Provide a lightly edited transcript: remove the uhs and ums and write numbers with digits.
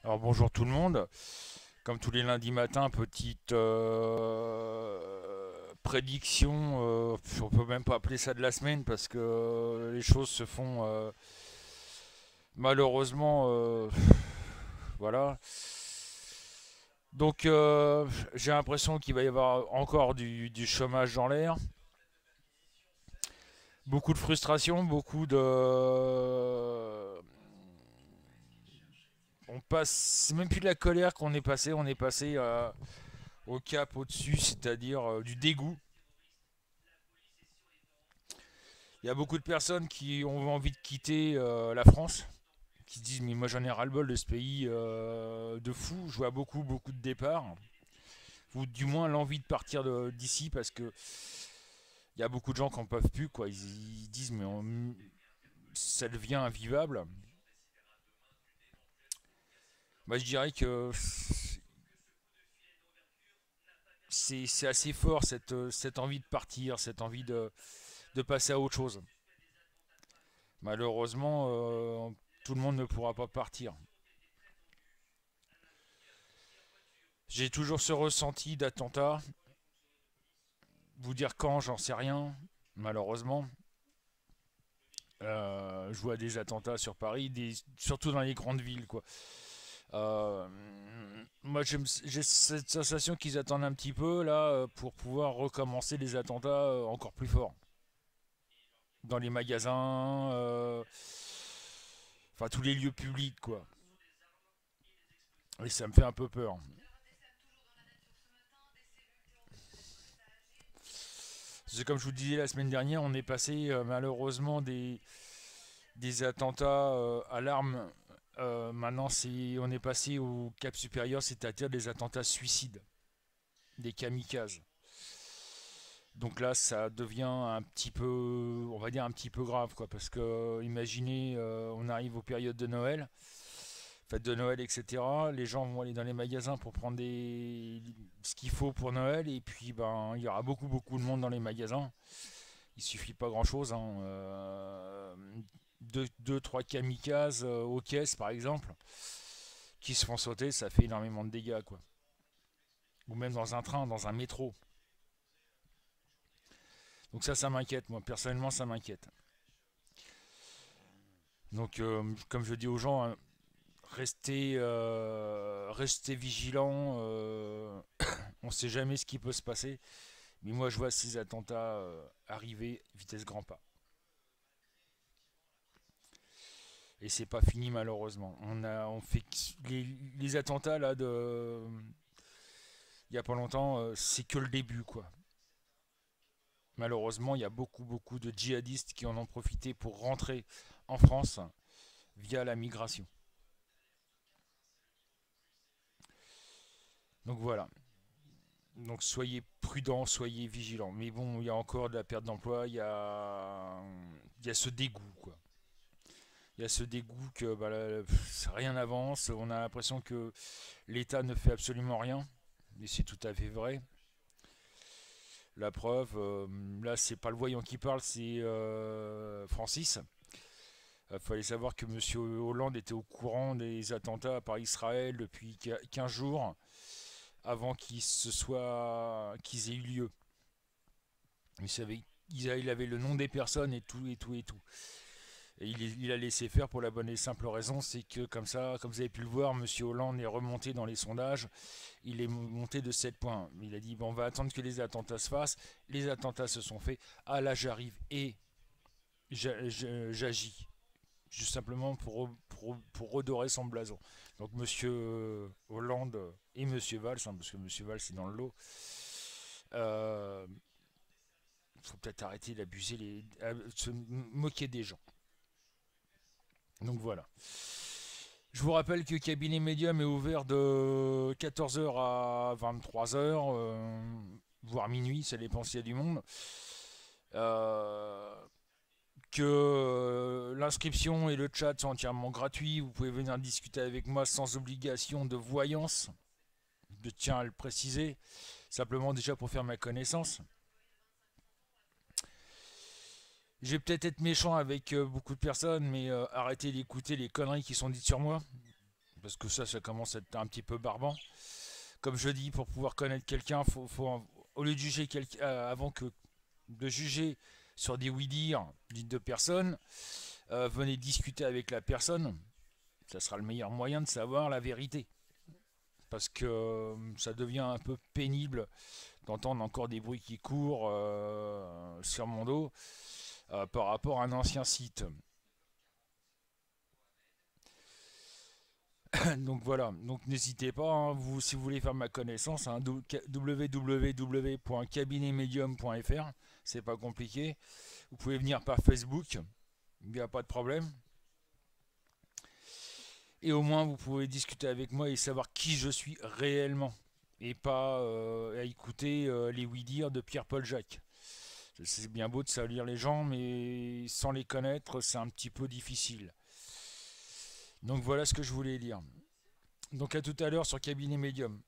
Alors bonjour tout le monde. Comme tous les lundis matins, petite prédiction. On peut même pas appeler ça de la semaine parce que les choses se font malheureusement. Voilà. Donc j'ai l'impression qu'il va y avoir encore du chômage dans l'air. Beaucoup de frustration, beaucoup de. On passe. C'est même plus de la colère qu'on est passé. On est passé au cap au-dessus, c'est-à-dire du dégoût. Il y a beaucoup de personnes qui ont envie de quitter la France, qui se disent mais moi j'en ai ras-le-bol de ce pays de fou. Je vois beaucoup de départs, ou du moins l'envie de partir d'ici parce que il y a beaucoup de gens qui en peuvent plus quoi. Ils disent mais ça devient invivable. Moi je dirais que c'est assez fort cette envie de partir, cette envie de passer à autre chose. Malheureusement, tout le monde ne pourra pas partir. J'ai toujours ce ressenti d'attentat. Vous dire quand, j'en sais rien, malheureusement. Je vois des attentats sur Paris, surtout dans les grandes villes, quoi. Euh, Moi, j'ai cette sensation qu'ils attendent un petit peu là pour pouvoir recommencer les attentats encore plus forts dans les magasins, enfin tous les lieux publics, quoi. Et ça me fait un peu peur. C'est comme je vous disais la semaine dernière, on est passé malheureusement des attentats à l'arme. Maintenant, on est passé au cap supérieur, c'est-à-dire des attentats suicides, des kamikazes. Donc là, ça devient un petit peu, on va dire un petit peu grave, quoi, parce que imaginez, on arrive aux périodes de Noël, fête de Noël, etc. Les gens vont aller dans les magasins pour prendre ce qu'il faut pour Noël, et puis ben, il y aura beaucoup de monde dans les magasins. Il suffit pas grand-chose, hein. Deux, trois kamikazes aux caisses, par exemple, qui se font sauter, ça fait énormément de dégâts, quoi. Ou même dans un train, dans un métro. Donc ça m'inquiète, moi, personnellement, ça m'inquiète. Donc, comme je dis aux gens, hein, restez vigilants. On ne sait jamais ce qui peut se passer. Mais moi, je vois ces attentats arriver vitesse grand pas. Et c'est pas fini malheureusement. On fait les attentats là de il y a pas longtemps, c'est que le début quoi. Malheureusement, il y a beaucoup de djihadistes qui en ont profité pour rentrer en France via la migration. Donc voilà. Donc soyez prudents, soyez vigilants. Mais bon, il y a encore de la perte d'emploi, il y a ce dégoût quoi. Il y a ce dégoût que bah, rien n'avance. On a l'impression que l'État ne fait absolument rien. Et c'est tout à fait vrai. La preuve, là, c'est pas le voyant qui parle, c'est Francis. Il fallait savoir que M. Hollande était au courant des attentats par Israël depuis 15 jours avant qu'ils aient eu lieu. Il avait le nom des personnes et tout, et tout, et tout. Et il a laissé faire pour la bonne et simple raison, c'est que comme ça, comme vous avez pu le voir, M. Hollande est remonté dans les sondages, il est monté de 7 points. Il a dit, bon, on va attendre que les attentats se fassent, les attentats se sont faits, ah là j'arrive et j'agis, juste simplement pour redorer son blason. Donc M. Hollande et M. Valls, hein, parce que M. Valls est dans le lot, euh, faut peut-être arrêter d'abuser, de se moquer des gens. Donc voilà. Je vous rappelle que Cabinet Medium est ouvert de 14 heures à 23 heures, voire minuit, ça dépend s'il y a du monde. Euh, que l'inscription et le chat sont entièrement gratuits. Vous pouvez venir discuter avec moi sans obligation de voyance. Je tiens à le préciser, simplement déjà pour faire ma connaissance. Je vais peut-être être méchant avec beaucoup de personnes, mais arrêtez d'écouter les conneries qui sont dites sur moi. parce que ça commence à être un petit peu barbant. Comme je dis, pour pouvoir connaître quelqu'un, au lieu de juger quelqu'un avant que de juger sur des oui-dire dites de personnes, venez discuter avec la personne. Ça sera le meilleur moyen de savoir la vérité. Parce que ça devient un peu pénible d'entendre encore des bruits qui courent sur mon dos par rapport à un ancien site. Donc voilà, donc n'hésitez pas, hein, si vous voulez faire ma connaissance, hein, www.cabinetmedium.fr, c'est pas compliqué. Vous pouvez venir par Facebook, il n'y a pas de problème. Et au moins vous pouvez discuter avec moi et savoir qui je suis réellement. Et pas à écouter les oui-dire de Pierre-Paul Jacques. C'est bien beau de saluer les gens, mais sans les connaître, c'est un petit peu difficile. Donc voilà ce que je voulais dire. Donc à tout à l'heure sur Cabinet Médium.